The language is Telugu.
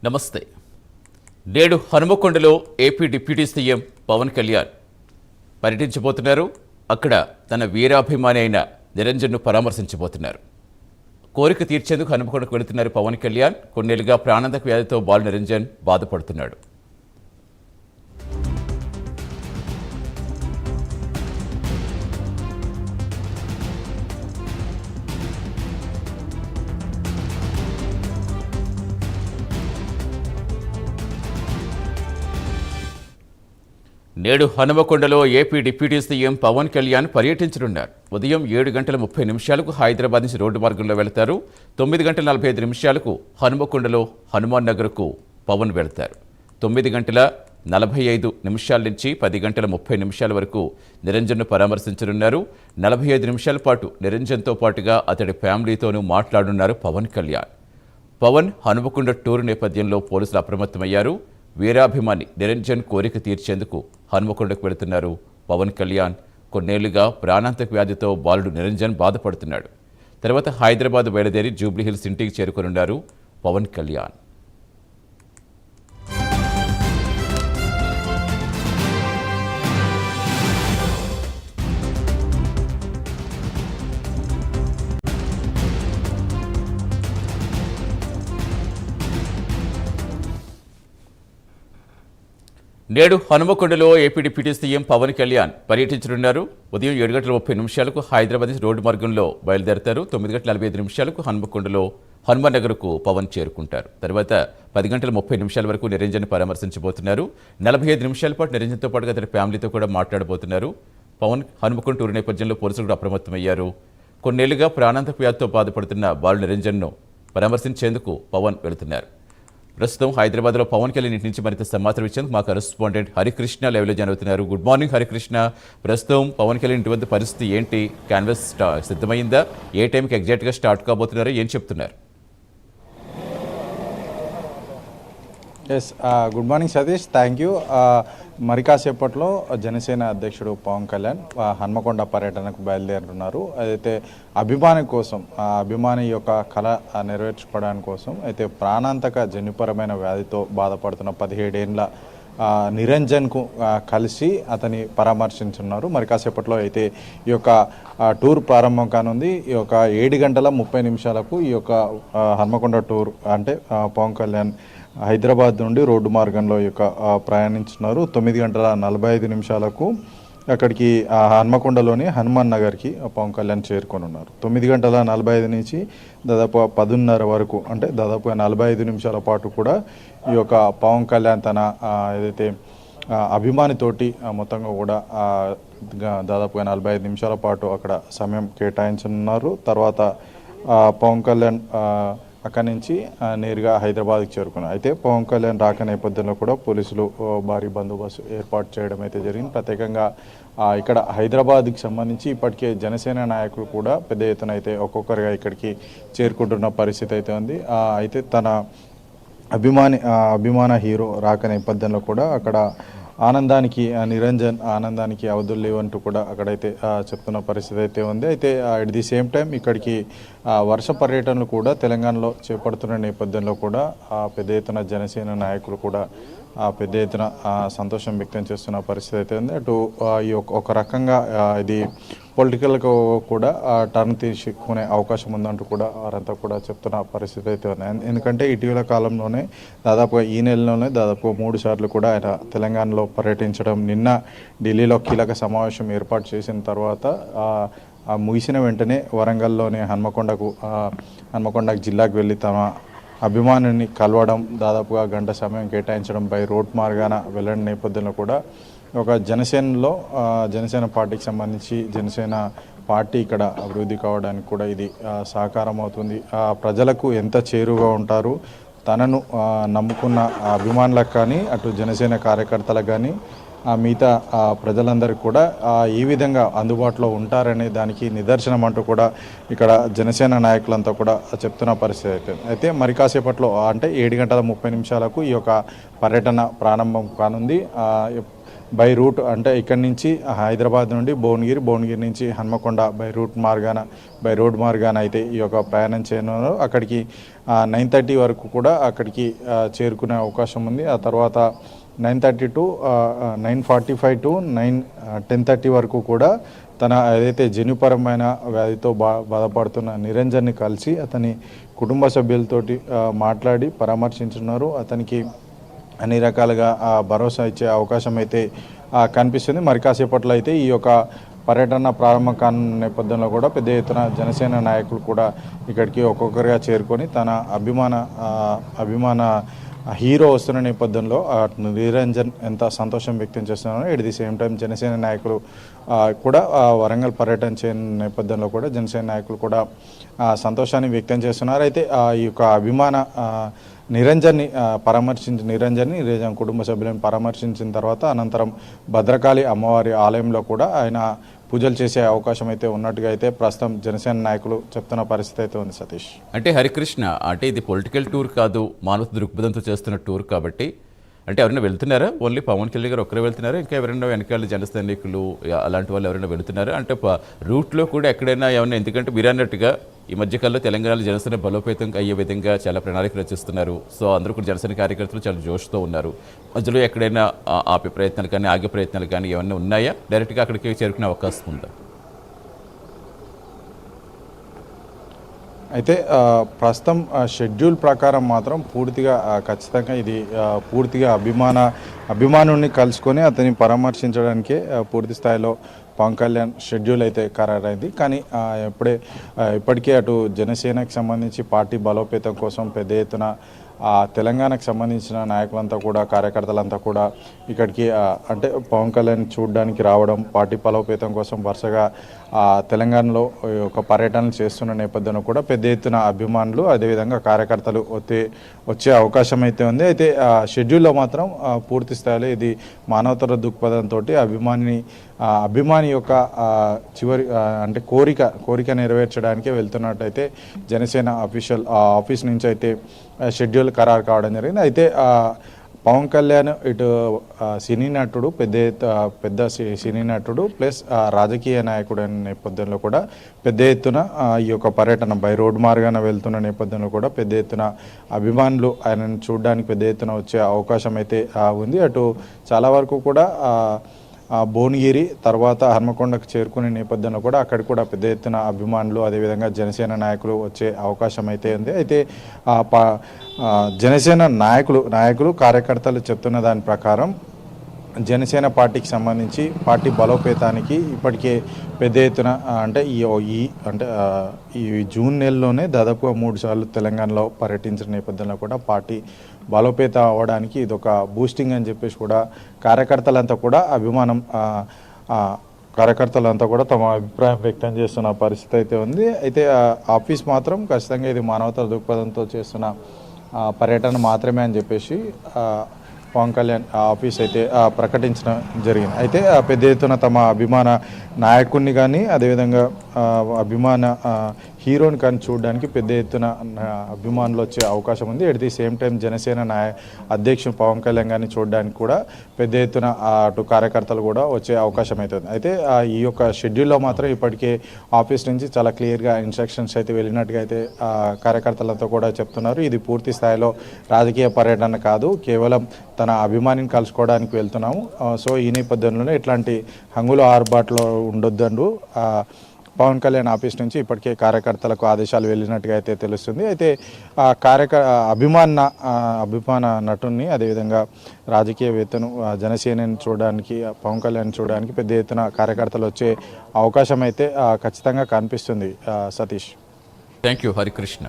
నమస్తే. నేడు హనుమకొండలో AP deputy CM Pawan Kalyan పర్యటించబోతున్నారు. అక్కడ తన వీరాభిమాని అయిన నిరంజన్ను పరామర్శించబోతున్నారు. కోరిక తీర్చేందుకు హనుమకొండకు వెళుతున్నారు పవన్ కళ్యాణ్. కొన్నేళ్లుగా ప్రాణాంతక వ్యాధితో బాలు నిరంజన్ బాధపడుతున్నాడు. నేడు హనుమకొండలో AP deputy CM Pawan Kalyan పర్యటించనున్నారు. ఉదయం 7:30 హైదరాబాద్ నుంచి రోడ్డు మార్గంలో వెళతారు. 9:45 హనుమకొండలో హనుమాన్ నగర్కు పవన్ వెళతారు. 9:45 నుంచి 10:30 వరకు నిరంజన్ను పరామర్శించనున్నారు. 45 నిమిషాల పాటు నిరంజన్తో పాటుగా అతడి ఫ్యామిలీతోనూ మాట్లాడనున్నారు పవన్ కళ్యాణ్. పవన్ హనుమకొండ టూరు నేపథ్యంలో పోలీసులు అప్రమత్తమయ్యారు. వీరాభిమాని నిరంజన్ కోరిక తీర్చేందుకు హనుమకొండకు వెళుతున్నారు పవన్ కళ్యాణ్. కొన్నేళ్లుగా ప్రాణాంతక వ్యాధితో బాలుడు నిరంజన్ బాధపడుతున్నాడు. తర్వాత హైదరాబాద్ బయలుదేరి జూబ్లీహిల్స్ ఇంటికి చేరుకోనున్నారు పవన్ కళ్యాణ్. నేడు హనుమకొండలో AP deputy CM Pawan Kalyan పర్యటించనున్నారు. ఉదయం 7:30 హైదరాబాద్ నుంచి రోడ్డు మార్గంలో బయలుదేరతారు. 9:45 హనుమకొండలో హనుమాన్ నగర్కు పవన్ చేరుకుంటారు. తర్వాత 10:30 వరకు నిరంజన్ పరామర్శించబోతున్నారు. 45 నిమిషాల పాటు నిరంజన్తో పాటుగా అతని ఫ్యామిలీతో కూడా మాట్లాడబోతున్నారు. పవన్ హనుమకొండ టూరు నేపథ్యంలో పోలీసులు కూడా అప్రమత్తమయ్యారు. కొన్నేళ్లుగా ప్రాణాంతక వ్యాధితో బాధపడుతున్న బాలు నిరంజన్ను పరామర్శించేందుకు పవన్ వెళుతున్నారు. ప్రస్తుతం హైదరాబాద్లో పవన్ కళ్యాణ్ ఇంటి నుంచి మరింత సమాచారం ఇచ్చేందుకు మా కరెస్పాండెంట్ హరికృష్ణ లైవ్లో జాయిన్ అవుతున్నారు. Good morning Harikrishna. ప్రస్తుతం పవన్ కళ్యాణ్ ఇంటి వద్ద పరిస్థితి ఏంటి? క్యాన్వాస్ సిద్ధమైందా? ఏ టైంకి ఎగ్జాక్ట్గా స్టార్ట్ కాబోతున్నారు? ఏం చెప్తున్నారు? Yes, good morning Satish, thank you. మరి కాసేపట్లో జనసేన అధ్యక్షుడు పవన్ కళ్యాణ్ హన్మకొండ పర్యటనకు బయలుదేరుతున్నారు. అదైతే అభిమాని కోసం, అభిమాని యొక్క కళ నెరవేర్చుకోవడానికి కోసం అయితే ప్రాణాంతక జన్యుపరమైన వ్యాధితో బాధపడుతున్న 17 ఏళ్ల నిరంజన్కు కలిసి అతని పరామర్శించున్నారు. మరి కాసేపట్లో అయితే ఈ యొక్క టూర్ ప్రారంభం కానుంది. ఈ యొక్క 7:30 ఈ యొక్క హన్మకొండ టూర్ అంటే పవన్ కళ్యాణ్ హైదరాబాద్ నుండి రోడ్డు మార్గంలో యొక్క ప్రయాణించున్నారు. 9:45 అక్కడికి హన్మకొండలోని హనుమాన్ నగర్కి పవన్ కళ్యాణ్ చేరుకొని ఉన్నారు. 9:45 నుంచి దాదాపు 10:30 వరకు అంటే దాదాపు 45 నిమిషాల పాటు కూడా ఈ యొక్క పవన్ కళ్యాణ్ తన ఏదైతే అభిమానితోటి మొత్తంగా కూడా దాదాపుగా 45 నిమిషాల పాటు అక్కడ సమయం కేటాయించనున్నారు. తర్వాత పవన్ కళ్యాణ్ అక్కడి నుంచి నేరుగా హైదరాబాద్కి చేరుకున్నారు. అయితే పవన్ కళ్యాణ్ రాక నేపథ్యంలో కూడా పోలీసులు భారీ బందోబస్తు ఏర్పాటు చేయడం అయితే జరిగింది. ప్రత్యేకంగా ఇక్కడ హైదరాబాద్కి సంబంధించి ఇప్పటికే జనసేన నాయకులు కూడా పెద్ద ఎత్తున అయితే ఒక్కొక్కరిగా ఇక్కడికి చేరుకుంటున్న పరిస్థితి అయితే ఉంది. అయితే తన అభిమాన హీరో రాక నేపథ్యంలో కూడా అక్కడ ఆనందానికి నిరంజన్ ఆనందానికి అవధులు లేవంటూ కూడా అక్కడైతే చెప్తున్న పరిస్థితి అయితే ఉంది. అయితే ఎట్ ది సేమ్ టైం ఇక్కడికి వర్ష పర్యటనలు కూడా తెలంగాణలో చేపడుతున్న నేపథ్యంలో కూడా పెద్ద ఎత్తున జనసేన నాయకులు కూడా పెద్ద ఎత్తున సంతోషం వ్యక్తం చేస్తున్న పరిస్థితి అయితే ఉంది. అటు ఈ ఒక రకంగా ఇది పొలిటికల్గా కూడా టర్న్ తీసుకునే అవకాశం ఉందంటూ కూడా వారంతా కూడా చెప్తున్న పరిస్థితి అయితే ఉన్నాయి. ఎందుకంటే ఇటీవల కాలంలోనే దాదాపుగా ఈ నెలలోనే దాదాపు 3 సార్లు కూడా ఆయన తెలంగాణలో పర్యటించడం, నిన్న ఢిల్లీలో కీలక సమావేశం ఏర్పాటు చేసిన తర్వాత ముగిసిన వెంటనే వరంగల్లోని హన్మకొండ జిల్లాకు వెళ్ళి తమ అభిమానిని కలవడం, దాదాపుగా గంట సమయం కేటాయించడం, బై రోడ్ మార్గాన వెళ్ళని నేపథ్యంలో కూడా ఒక జనసేన పార్టీకి సంబంధించి జనసేన పార్టీ ఇక్కడ అభివృద్ధి కావడానికి కూడా ఇది సహకారం అవుతుంది. ప్రజలకు ఎంత చేరువగా ఉంటారు, తనను నమ్ముకున్న అభిమానులకు కానీ అటు జనసేన కార్యకర్తలకు కానీ మిగతా ప్రజలందరికీ కూడా ఈ విధంగా అందుబాటులో ఉంటారనే దానికి నిదర్శనం అంటూ కూడా ఇక్కడ జనసేన నాయకులంతా కూడా చెప్తున్న పరిస్థితి అయితే మరి కాసేపట్లో అంటే 7:30 ఈ యొక్క పర్యటన ప్రారంభం కానుంది. బై రూట్ అంటే ఇక్కడి నుంచి హైదరాబాద్ నుండి భువనగిరి నుంచి హన్మకొండ బై రోడ్ మార్గాన అయితే ఈ యొక్క ప్రయాణం చేయనున్నారు. అక్కడికి 9:30 వరకు కూడా అక్కడికి చేరుకునే అవకాశం ఉంది. ఆ తర్వాత 9:30 to 9:45 to 10:30 వరకు కూడా తన ఏదైతే జన్యుపరమైన వ్యాధితో బాధపడుతున్న నిరంజన్ని కలిసి అతని కుటుంబ సభ్యులతోటి మాట్లాడి పరామర్శించున్నారు. అతనికి అన్ని రకాలుగా భరోసా ఇచ్చే అవకాశం అయితే కనిపిస్తుంది. మరి కాసేపట్లో అయితే ఈ యొక్క పర్యటన ప్రారంభం కానున్న నేపథ్యంలో కూడా పెద్ద ఎత్తున జనసేన నాయకులు కూడా ఇక్కడికి ఒక్కొక్కరిగా చేరుకొని తన అభిమాన హీరో వస్తున్న నేపథ్యంలో నిరంజన్ ఎంత సంతోషం వ్యక్తం చేస్తున్నారో at the same time Janasena నాయకులు కూడా వరంగల్ పర్యటన చేయని నేపథ్యంలో కూడా జనసేన నాయకులు కూడా సంతోషాన్ని వ్యక్తం చేస్తున్నారు. అయితే ఈ యొక్క అభిమాన నిరంజన్ కుటుంబ సభ్యులను పరామర్శించిన తర్వాత అనంతరం భద్రకాళి అమ్మవారి ఆలయంలో కూడా ఆయన పూజలు చేసే అవకాశం అయితే ఉన్నట్టుగా అయితే ప్రస్తుతం జనసేన నాయకులు చెప్తున్న పరిస్థితి అయితే ఉంది. సతీష్, అంటే హరికృష్ణ, అంటే ఇది పొలిటికల్ టూర్ కాదు, మానవ దృక్పథంతో చేస్తున్న టూర్ కాబట్టి అంటే ఎవరైనా వెళ్తున్నారా? ఓన్లీ పవన్ కళ్యాణ్ గారు ఒక్కరే వెళ్తున్నారా? ఇంకా ఎవరైనా వెనకాల జన సైనికులు అలాంటి వాళ్ళు ఎవరైనా వెళ్తున్నారా? అంటే రూట్లో కూడా ఎక్కడైనా ఏమైనా, ఎందుకంటే మీరు అన్నట్టుగా ఈ మధ్యకాలంలో తెలంగాణలో జనసేన బలోపేతం అయ్యే విధంగా చాలా ప్రణాళిక రచిస్తున్నారు. సో అందరూ కూడా జనసేన కార్యకర్తలు చాలా జోష్తో ఉన్నారు. మధ్యలో ఎక్కడైనా ఆపే ప్రయత్నాలు కానీ ఆగే ప్రయత్నాలు కానీ ఏమైనా ఉన్నాయా? డైరెక్ట్గా అక్కడికి చేరుకునే అవకాశం ఉందా? అయితే ప్రస్తుతం షెడ్యూల్ ప్రకారం మాత్రం పూర్తిగా ఖచ్చితంగా ఇది పూర్తిగా అభిమానుడిని కలుసుకొని అతన్ని పరామర్శించడానికే పూర్తి స్థాయిలో పవన్ కళ్యాణ్ షెడ్యూల్ అయితే ఖరారైంది. కానీ ఇప్పటికే అటు జనసేనకు సంబంధించి పార్టీ బలోపేతం కోసం పెద్ద ఎత్తున తెలంగాణకు సంబంధించిన నాయకులంతా కూడా కార్యకర్తలంతా కూడా ఇక్కడికి అంటే పవన్ కళ్యాణ్ చూడడానికి రావడం, పార్టీ బలోపేతం కోసం వరుసగా తెలంగాణలో ఒక పర్యటనలు చేస్తున్న నేపథ్యంలో కూడా పెద్ద ఎత్తున అభిమానులు అదేవిధంగా కార్యకర్తలు వచ్చే అవకాశం అయితే ఉంది. అయితే షెడ్యూల్లో మాత్రం పూర్తి స్థాయిలో ఇది మానవతర దృక్పథంతో అభిమాని యొక్క చివరి అంటే కోరిక నెరవేర్చడానికే వెళ్తున్నట్టయితే జనసేన ఆఫీస్ నుంచి అయితే షెడ్యూల్ ఖరారు కావడం జరిగింది. అయితే పవన్ కళ్యాణ్ ఇటు సినీ నటుడు పెద్ద సినీ నటుడు ప్లస్ రాజకీయ నాయకుడు అనే నేపథ్యంలో కూడా పెద్ద ఎత్తున ఈ యొక్క పర్యటన బై రోడ్ మార్గాన వెళ్తున్న నేపథ్యంలో కూడా పెద్ద ఎత్తున అభిమానులు ఆయనను చూడడానికి పెద్ద ఎత్తున వచ్చే అవకాశం అయితే ఉంది. అటు చాలా వరకు కూడా భువనగిరి తర్వాత హన్మకొండకు చేరుకునే నేపథ్యంలో కూడా అక్కడ కూడా పెద్ద ఎత్తున అభిమానులు అదేవిధంగా జనసేన నాయకులు వచ్చే అవకాశం అయితే ఉంది. అయితే జనసేన నాయకులు కార్యకర్తలు చెప్తున్న దాని ప్రకారం జనసేన పార్టీకి సంబంధించి పార్టీ బలోపేతానికి ఇప్పటికే పెద్ద ఎత్తున అంటే ఈ జూన్ నెలలోనే దాదాపుగా 3 సార్లు తెలంగాణలో పర్యటించిన నేపథ్యంలో కూడా పార్టీ బలోపేతం అవ్వడానికి ఇదొక బూస్టింగ్ అని చెప్పేసి కూడా కార్యకర్తలంతా కూడా తమ అభిప్రాయం వ్యక్తం చేస్తున్న పరిస్థితి అయితే ఉంది. అయితే ఆఫీస్ మాత్రం ఖచ్చితంగా ఇది మానవతా దృక్పథంతో చేస్తున్న పర్యటన మాత్రమే అని చెప్పేసి పవన్ కళ్యాణ్ ఆఫీస్ అయితే ప్రకటించడం జరిగింది. అయితే పెద్ద ఎత్తున తమ అభిమాన నాయకుడిని కానీ అదేవిధంగా అభిమాన హీరోని కానీ చూడడానికి పెద్ద ఎత్తున అభిమానులు వచ్చే అవకాశం ఉంది. At the same time Janasena అధ్యక్షుడు పవన్ కళ్యాణ్ గారిని చూడడానికి కూడా పెద్ద ఎత్తున అటు కార్యకర్తలు కూడా వచ్చే అవకాశం అవుతుంది. అయితే ఈ యొక్క షెడ్యూల్లో మాత్రం ఇప్పటికే ఆఫీస్ నుంచి చాలా క్లియర్గా ఇన్స్ట్రక్షన్స్ అయితే వెళ్ళినట్టుగా అయితే కార్యకర్తలతో కూడా చెప్తున్నారు. ఇది పూర్తి స్థాయిలో రాజకీయ పర్యటన కాదు, కేవలం తన అభిమానిని కలుసుకోవడానికి వెళ్తున్నాము. సో ఈ నేపథ్యంలోనే ఇట్లాంటి హంగులు ఆర్బాట్లో ఉండొద్దండు పవన్ కళ్యాణ్ ఆఫీస్ నుంచి ఇప్పటికే కార్యకర్తలకు ఆదేశాలు వెళ్ళినట్టుగా అయితే తెలుస్తుంది. అయితే అభిమాన నటుని అదేవిధంగా రాజకీయవేత్తను జనసేనని చూడడానికి పవన్ కళ్యాణ్ చూడడానికి పెద్ద ఎత్తున కార్యకర్తలు వచ్చే అవకాశం అయితే ఖచ్చితంగా కనిపిస్తుంది. Satish, thank you Harikrishna.